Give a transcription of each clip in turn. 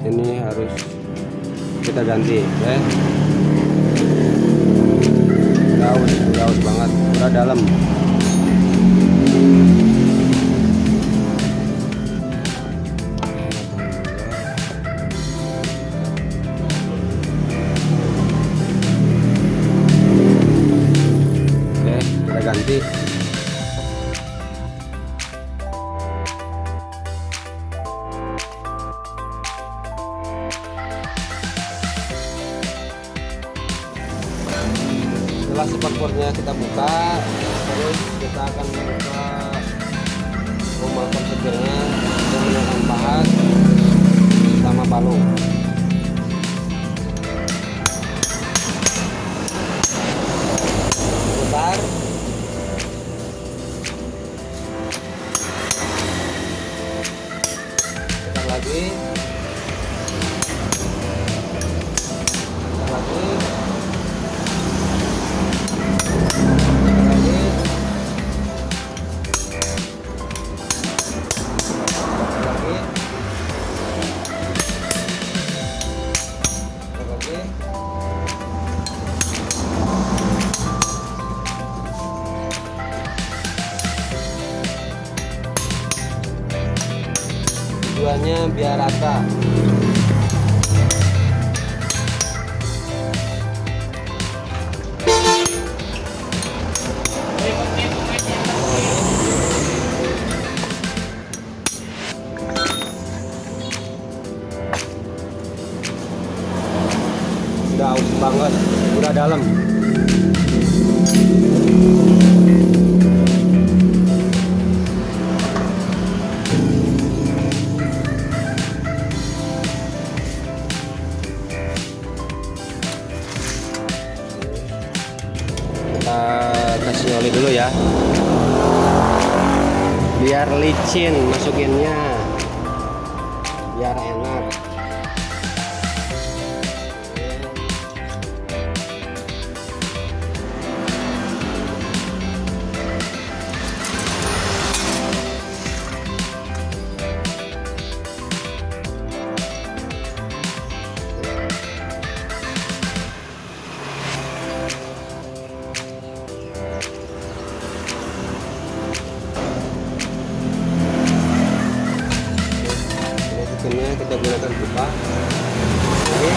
ini harus kita ganti, oke. Gaus banget, udah dalam. Oke, kita ganti. Setelah spakbornya kita buka, terus kita akan membuka rumah setirnya menggunakan pahat sama palung. Putar. Putar lagi. Putar lagi. Tujuannya biar rata. Udah aus banget, udah dalam. Kita kasih oli dulu ya, biar licin masukinnya, biar enak. Kita gunakan pipa. Oke.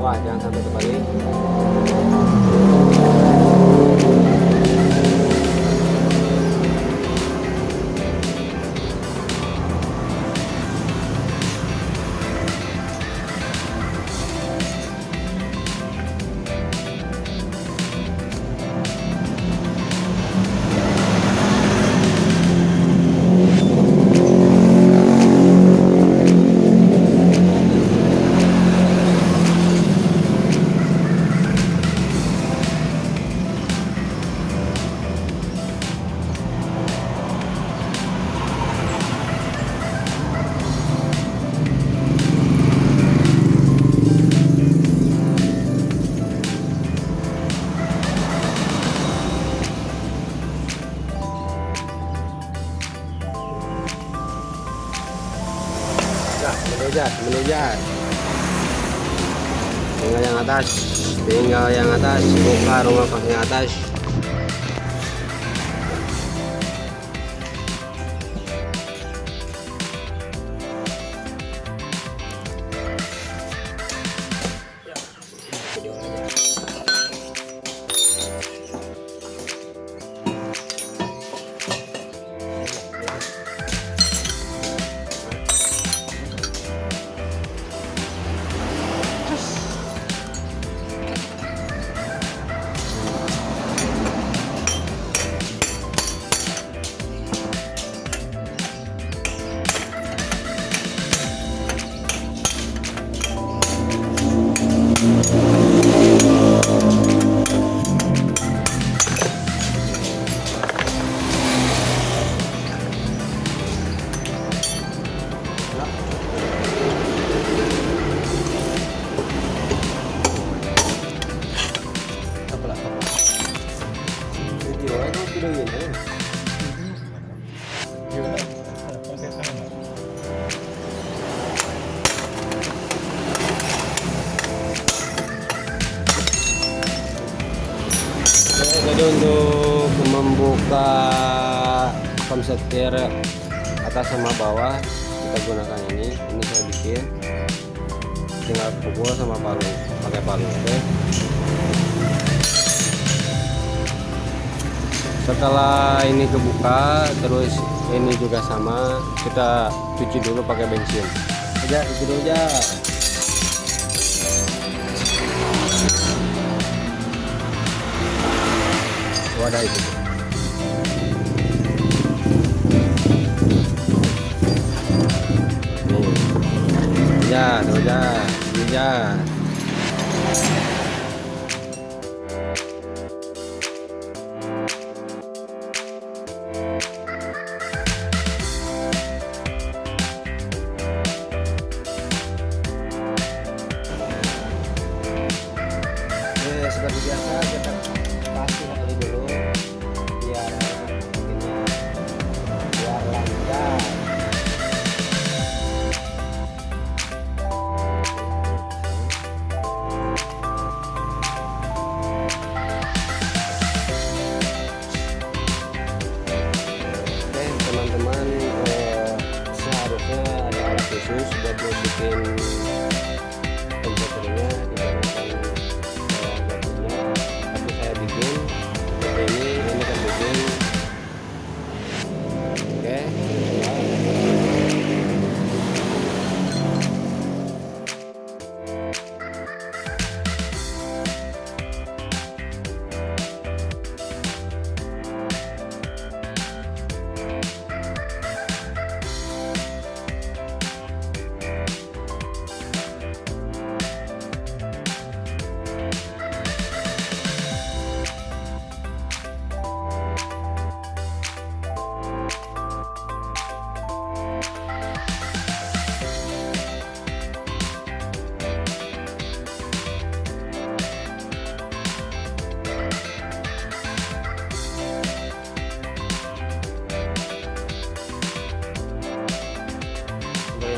Wah, jangan sampai terbalik. menunjat. Tinggal yang atas, buka rumah yang atas. videoin ya. Jadi untuk membuka pem setir atas sama bawah kita gunakan ini saya bikin, tinggal pukul sama palu, pakai palu. Oke. Setelah ini kebuka, terus ini juga sama, kita cuci dulu pakai bensin aja, cuci dulu aja. Wadah itu ya, tuh ya. Seperti biasa kita kasih oli dulu biar lancar. Oke teman-teman, seharusnya ada alat khusus buat masukin komputernya digunakan.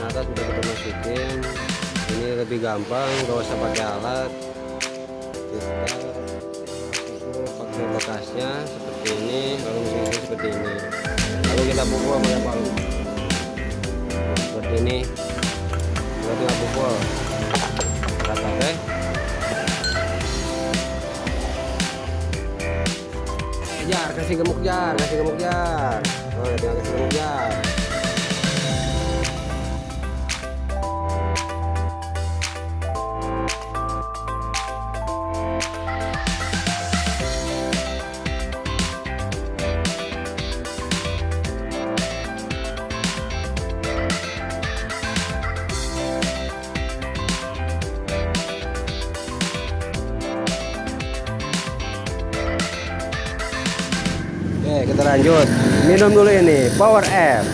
Atas udah kita masukin, ini lebih gampang, gak usah pakai alat, kita pakai bekasnya seperti ini, lalu mesin seperti ini, lalu kita pukul pakai palu seperti ini, kita tinggal pukul rata. Oke, jar, kasih gemuk jar, oh, tinggal kasih gemuk jar. Oke, kita lanjut minum dulu ini Power F.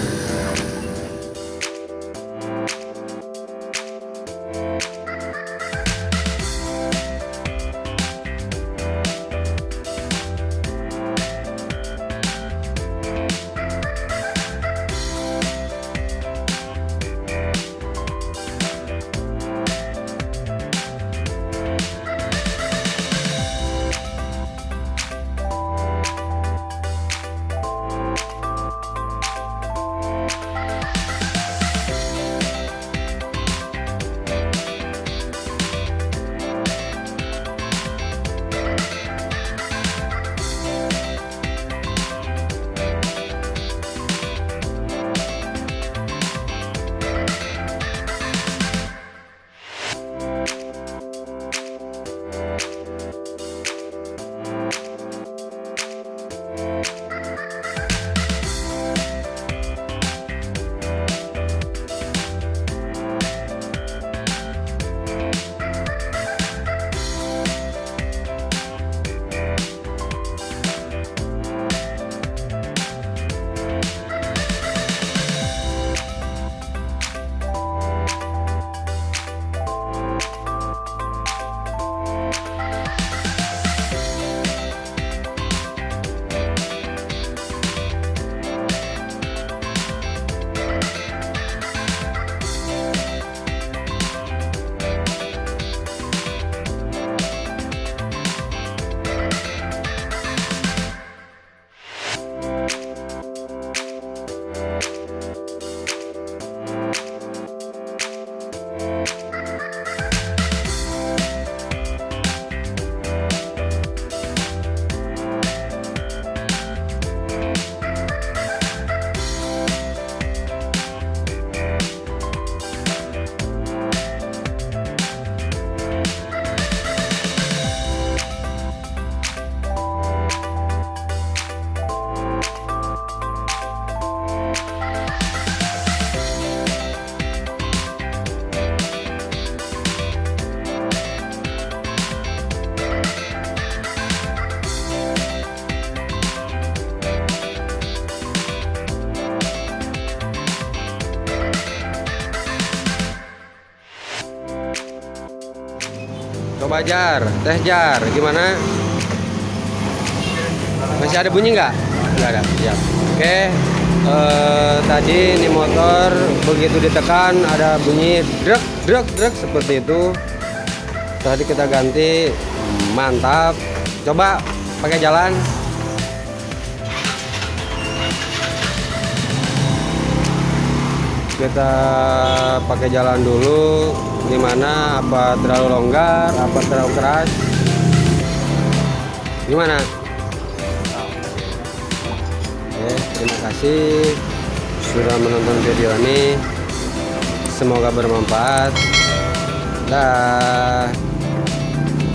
coba jar, tes jar, gimana? Masih ada bunyi nggak? Nggak ada. Siap. Oke. Tadi ini motor begitu ditekan ada bunyi drek drek drek seperti itu. Tadi kita ganti, mantap. Coba pakai jalan. Kita pakai jalan dulu, gimana? Apa terlalu longgar, apa terlalu keras? Gimana? Oke, terima kasih sudah menonton video ini. Semoga bermanfaat. Dah.